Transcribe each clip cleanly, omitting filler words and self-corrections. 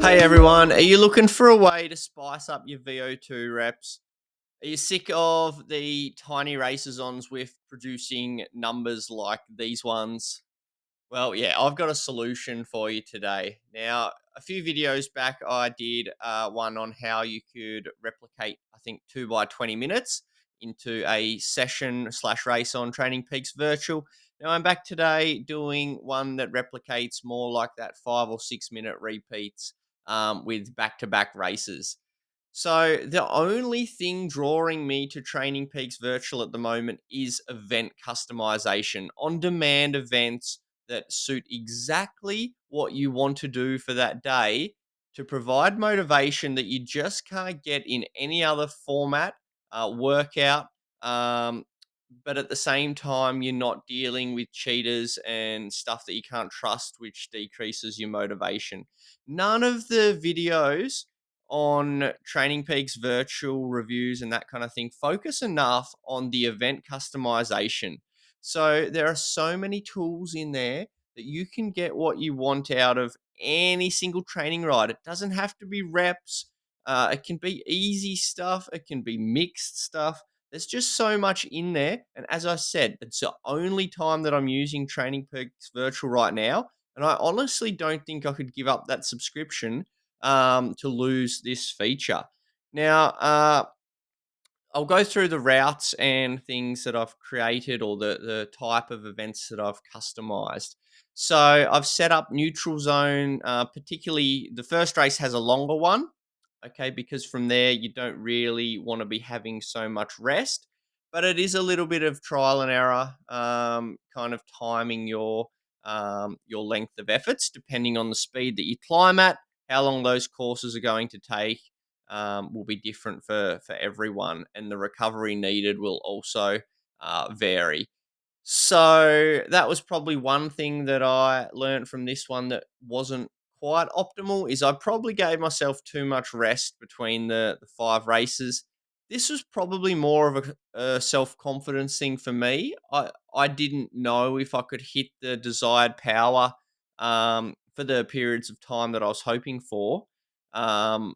Hey everyone, are you looking for a way to spice up your VO2 reps? Are you sick of the tiny races on Zwift producing numbers like these ones? Well, yeah, I've got a solution for you today. Now, a few videos back, I did one on how you could replicate, I think, 2 by 20 minutes into a session slash race on TrainingPeaks Virtual. Now, I'm back today doing one that replicates more like that 5 or 6 minute repeats with back to back races. So the only thing drawing me to Training Peaks Virtual at the moment is event customization, on-demand events that suit exactly what you want to do for that day to provide motivation that you just can't get in any other format, workout. Um, but at the same time, you're not dealing with cheaters and stuff that you can't trust, which decreases your motivation. None of the videos on Training Peaks virtual reviews and that kind of thing focus enough on the event customization. So there are so many tools in there that you can get what you want out of any single training ride. It doesn't have to be reps. It can be easy stuff. It can be mixed stuff. There's just so much in there. And as I said, it's the only time that I'm using Training Peaks Virtual right now. And I honestly don't think I could give up that subscription to lose this feature. Now, I'll go through the routes and things that I've created or the type of events that I've customized. So I've set up neutral zone, particularly the first race has a longer one, okay, because from there you don't really want to be having so much rest, but it is a little bit of trial and error, kind of timing your length of efforts depending on the speed that you climb at, how long those courses are going to take, will be different for everyone, and the recovery needed will also vary. So that was probably one thing that I learned from this one that wasn't quite optimal is I probably gave myself too much rest between the 5 races. This was probably more of a self-confidence thing for me. I didn't know if I could hit the desired power for the periods of time that I was hoping for. Um,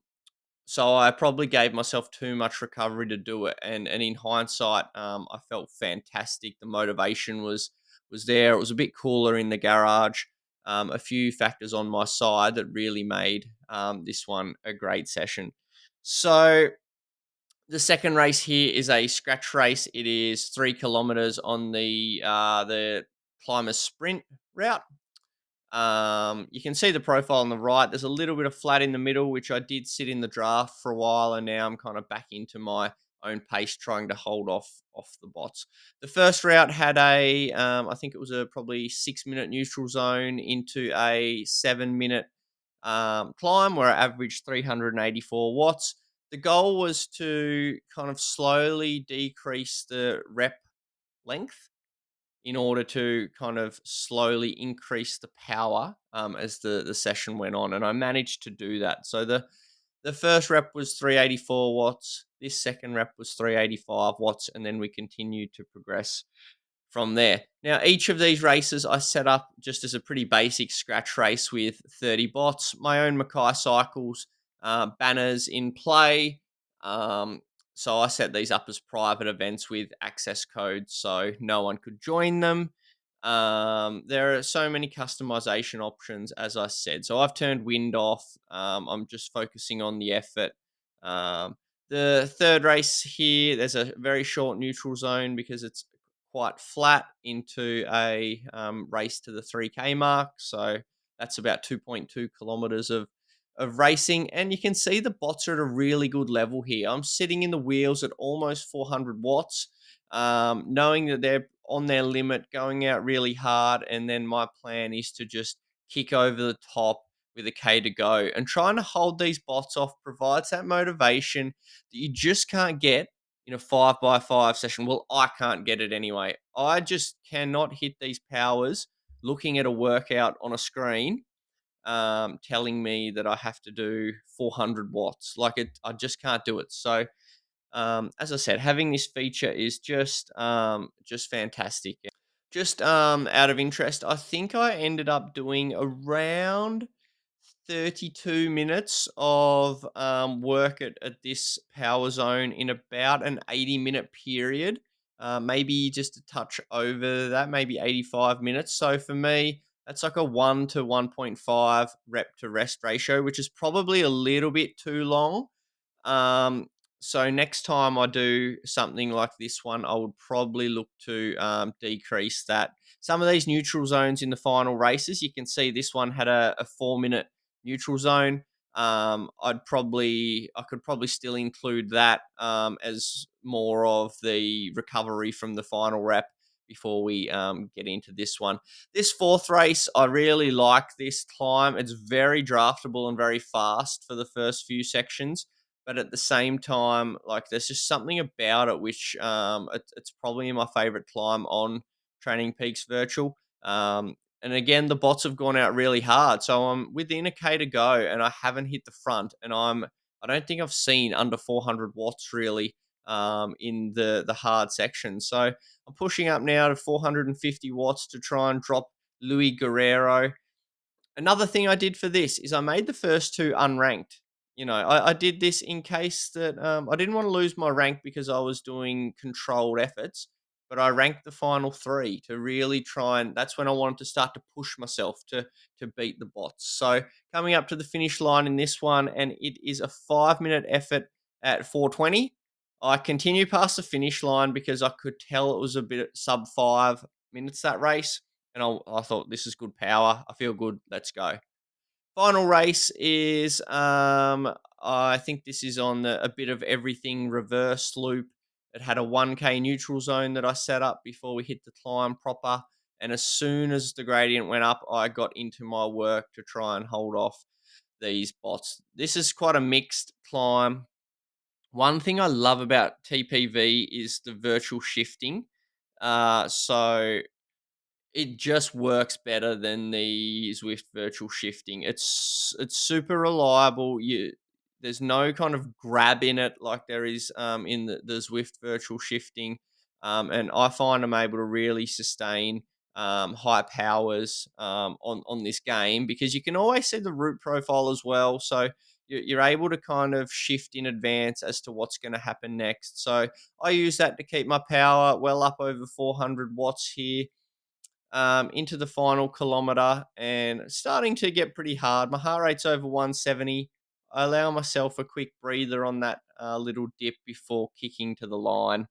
so I probably gave myself too much recovery to do it, and in hindsight, I felt fantastic. The motivation was there. It was a bit cooler in the garage. A few factors on my side that really made this one a great session. So the second race here is a scratch race. It is 3 kilometers on the climbers sprint route. You can see the profile on the right. There's a little bit of flat in the middle, which I did sit in the draft for a while, and now I'm kind of back into my own pace, trying to hold off the bots. The first route had I think it was a probably 6 minute neutral zone into a 7 minute climb where I averaged 384 watts. The goal was to kind of slowly decrease the rep length in order to kind of slowly increase the power as the session went on. And I managed to do that. So the first rep was 384 watts. This second rep was 385 watts. And then we continued to progress from there. Now, each of these races I set up just as a pretty basic scratch race with 30 bots, my own Mackay Cycles banners in play. Um, so I set these up as private events with access codes so no one could join them. There are so many customization options, as I said. So I've turned wind off. I'm just focusing on the effort. The third race here, there's a very short neutral zone because it's quite flat into a race to the 3K mark. So that's about 2.2 kilometers of racing. And you can see the bots are at a really good level here. I'm sitting in the wheels at almost 400 watts, knowing that they're on their limit, going out really hard. And then my plan is to just kick over the top with a K to go. And trying to hold these bots off provides that motivation that you just can't get in a 5 by 5 session. Well, I can't get it anyway. I just cannot hit these powers looking at a workout on a screen, telling me that I have to do 400 watts. Like I just can't do it. So, as I said, having this feature is just fantastic. Just out of interest, I think I ended up doing around 32 minutes of work at this power zone in about an 80-minute period, maybe just a touch over that, maybe 85 minutes. So for me, that's like a 1 to 1.5 rep to rest ratio, which is probably a little bit too long. Um, so next time I do something like this one, I would probably look to decrease that. Some of these neutral zones in the final races, you can see this one had a 4 minute neutral zone. I could probably still include that as more of the recovery from the final wrap before we get into this one. This fourth race, I really like this climb. It's very draftable and very fast for the first few sections, but at the same time, like there's just something about it which it's probably my favorite climb on Training Peaks Virtual. And again, the bots have gone out really hard, so I'm within a K to go, and I haven't hit the front, and I don't think I've seen under 400 watts really in the hard section. So I'm pushing up now to 450 watts to try and drop Louis Guerrero. Another thing I did for this is I made the first two unranked. I did this in case that I didn't want to lose my rank because I was doing controlled efforts, but I ranked the final three to really try, and that's when I wanted to start to push myself to beat the bots. So coming up to the finish line in this one, and it is a 5 minute effort at 420. I continue past the finish line because I could tell it was a bit sub 5 minutes that race, and I thought this is good power. I feel good. Let's go. Final race is I think this is on a bit of everything reverse loop. It had a 1K neutral zone that I set up before we hit the climb proper. And as soon as the gradient went up, I got into my work to try and hold off these bots. This is quite a mixed climb. One thing I love about TPV is the virtual shifting. So it just works better than the Zwift virtual shifting. It's super reliable. There's no kind of grab in it like there is in the Zwift virtual shifting, and I find I'm able to really sustain high powers on this game because you can always see the route profile as well. So you're able to kind of shift in advance as to what's going to happen next. So I use that to keep my power well up over 400 watts here into the final kilometer, and it's starting to get pretty hard. My heart rate's over 170. I allow myself a quick breather on that little dip before kicking to the line.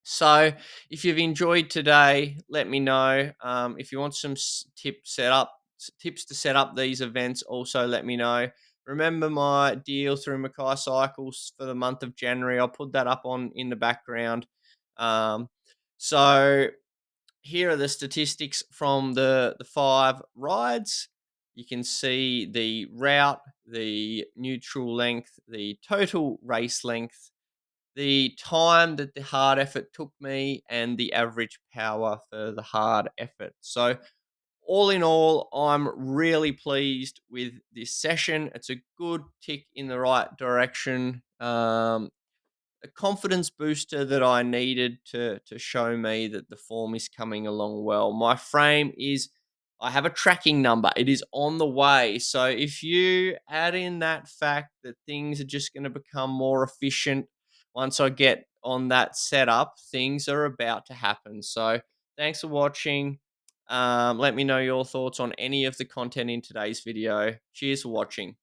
So, if you've enjoyed today, let me know. If you want some tips to set up these events, also let me know. Remember my deal through Mackay Cycles for the month of January. I'll put that up on in the background. Um, so here are the statistics from the 5 rides. You can see the route, the neutral length, the total race length, the time that the hard effort took me, and the average power for the hard effort. So all in all, I'm really pleased with this session. It's a good tick in the right direction. A confidence booster that I needed to show me that the form is coming along well. My frame is, I have a tracking number. It is on the way. So if you add in that fact that things are just going to become more efficient once I get on that setup, things are about to happen. So thanks for watching. Let me know your thoughts on any of the content in today's video. Cheers for watching.